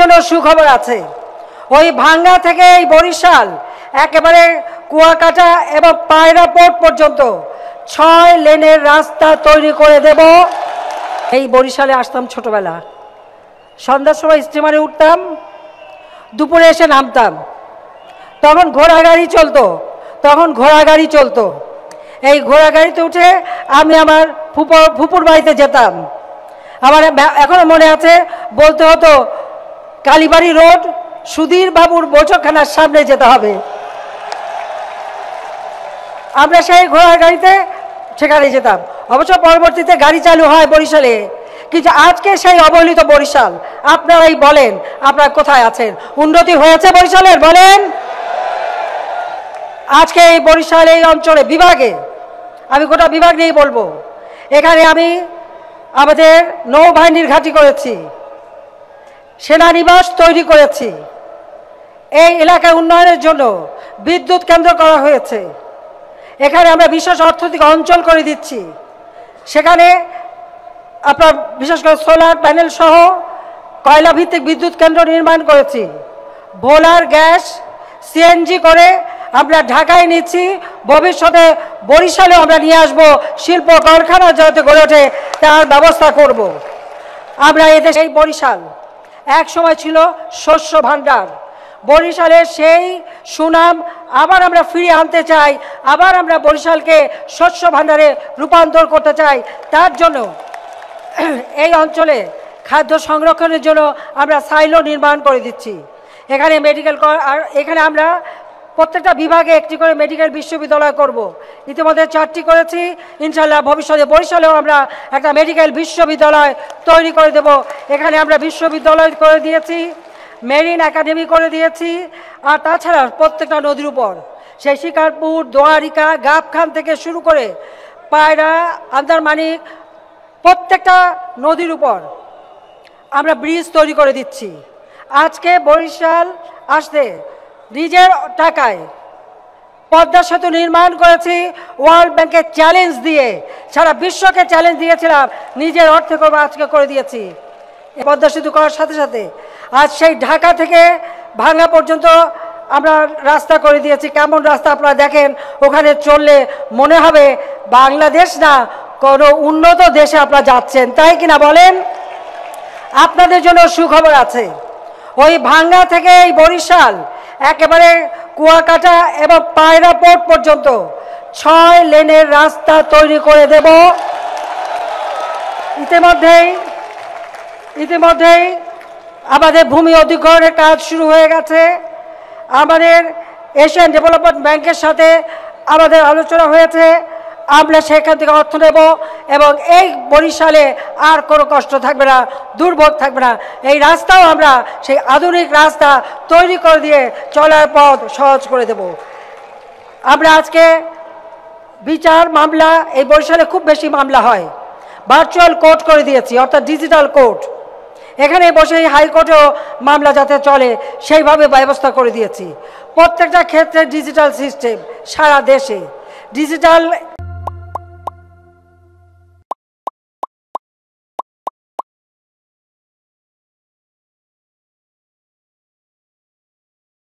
জন্য সুখবর আছে। ওই ভাঙ্গা থেকে এই বরিশাল একেবারে কুয়াকাটা এবং পায়রা পোর্ট পর্যন্ত 6 লেনের রাস্তা তৈরি করে দেব। এই বরিশালে আসতাম ছোটবেলা, সন্ধ্যার সময় স্টিমারে উঠতাম, দুপুরে এসে নামতাম। তখন ঘোড়াগাড়ি চলতো। এই ঘোড়াগাড়িতে উঠে আমি আমার ফুপুর বাড়িতে যেতাম। আমার এখনো মনে আছে, বলতে হতো কালীবাড়ি রোড সুধীর বাবুর বৈঠকখানার সামনে যেতে হবে। আমরা সেই ঘোড়াগাড়িতে সেখানে যেতাম। অবশ্য পরবর্তীতে গাড়ি চালু হয় বরিশালে, কিন্তু আজকে সেই অবহেলিত বরিশাল আপনারাই বলেন আপনারা কোথায় আছেন? উন্নতি হয়েছে বরিশালের? বলেন। আজকে এই বরিশাল এই অঞ্চলে বিভাগে, আমি গোটা বিভাগ নিয়েই বলবো, এখানে আমি আমাদের নৌবাহিনীর ঘাঁটি করেছি, সেনানিবাস তৈরি করেছি, এই এলাকার উন্নয়নের জন্য বিদ্যুৎ কেন্দ্র করা হয়েছে, এখানে আমরা বিশেষ অর্থনৈতিক অঞ্চল করে দিচ্ছি। সেখানে আপনার বিশেষ করে সোলার প্যানেল সহ কয়লা ভিত্তিক বিদ্যুৎ কেন্দ্র নির্মাণ করেছি। ভোলার গ্যাস সিএনজি করে আমরা ঢাকায় নিচ্ছি, ভবিষ্যতে বরিশালেও আমরা নিয়ে আসব। শিল্প কারখানা যাতে গড়ে ওঠে তার ব্যবস্থা করব। আমরা এদেশে এই বরিশাল এক সময় ছিল শস্য ভাণ্ডার। বরিশালের সেই সুনাম আবার আমরা ফিরিয়ে আনতে চাই, আবার আমরা বরিশালকে শস্য ভাণ্ডারে রূপান্তর করতে চাই। তার জন্য এই অঞ্চলে খাদ্য সংরক্ষণের জন্য আমরা সাইলো নির্মাণ করে দিচ্ছি। এখানে এখানে আমরা প্রত্যেকটা বিভাগে একটি করে মেডিকেল বিশ্ববিদ্যালয় করব। ইতিমধ্যে 4টি করেছি, ইনশাল্লাহ ভবিষ্যতে বরিশালেও আমরা একটা মেডিকেল বিশ্ববিদ্যালয় তৈরি করে দেব। এখানে আমরা বিশ্ববিদ্যালয় করে দিয়েছি, মেরিন একাডেমি করে দিয়েছি। আর তাছাড়া প্রত্যেকটা নদীর উপর, সেই শিকারপুর, দোয়ারিকা, গাবখান থেকে শুরু করে পায়রা, আন্দারমানিক, প্রত্যেকটা নদীর উপর আমরা ব্রিজ তৈরি করে দিচ্ছি। আজকে বরিশাল আসতে নিজের টাকায় পদ্মা সেতু নির্মাণ করেছি, ওয়ার্ল্ড ব্যাংকের চ্যালেঞ্জ দিয়ে, সারা বিশ্বকে চ্যালেঞ্জ দিয়েছিলাম, নিজের অর্থে করবো, আজকে করে দিয়েছি। পদ্মা সেতু করার সাথে সাথে আজ সেই ঢাকা থেকে ভাঙ্গা পর্যন্ত আমরা রাস্তা করে দিয়েছি। কেমন রাস্তা আপনারা দেখেন, ওখানে চললে মনে হবে বাংলাদেশ না কোনো উন্নত দেশে আপনারা যাচ্ছেন, তাই কিনা বলেন? আপনাদের জন্য সুখবর আছে। ওই ভাঙ্গা থেকে এই বরিশাল একেবারে কুয়াকাটা এবং পায়রা পোর্ট পর্যন্ত 6 লেনের রাস্তা তৈরি করে দেব। ইতিমধ্যেই আমাদের ভূমি অধিগ্রহণের কাজ শুরু হয়ে গেছে। আমাদের এশিয়ান ডেভেলপমেন্ট ব্যাংকের সাথে আমাদের আলোচনা হয়েছে, আমরা সেখান থেকে অর্থ নেব এবং এই বরিশালে আর কোনো কষ্ট থাকবে না, দুর্ভোগ থাকবে না। এই রাস্তাও আমরা সেই আধুনিক রাস্তা তৈরি করে দিয়ে চলার পথ সহজ করে দেব। আমরা আজকে বিচার মামলা, এই বরিশালে খুব বেশি মামলা হয়, ভার্চুয়াল কোর্ট করে দিয়েছি, অর্থাৎ ডিজিটাল কোর্ট। এখানে বসে হাইকোর্টেও মামলা যাতে চলে সেইভাবে ব্যবস্থা করে দিয়েছি। প্রত্যেকটা ক্ষেত্রে ডিজিটাল সিস্টেম, সারা দেশে ডিজিটাল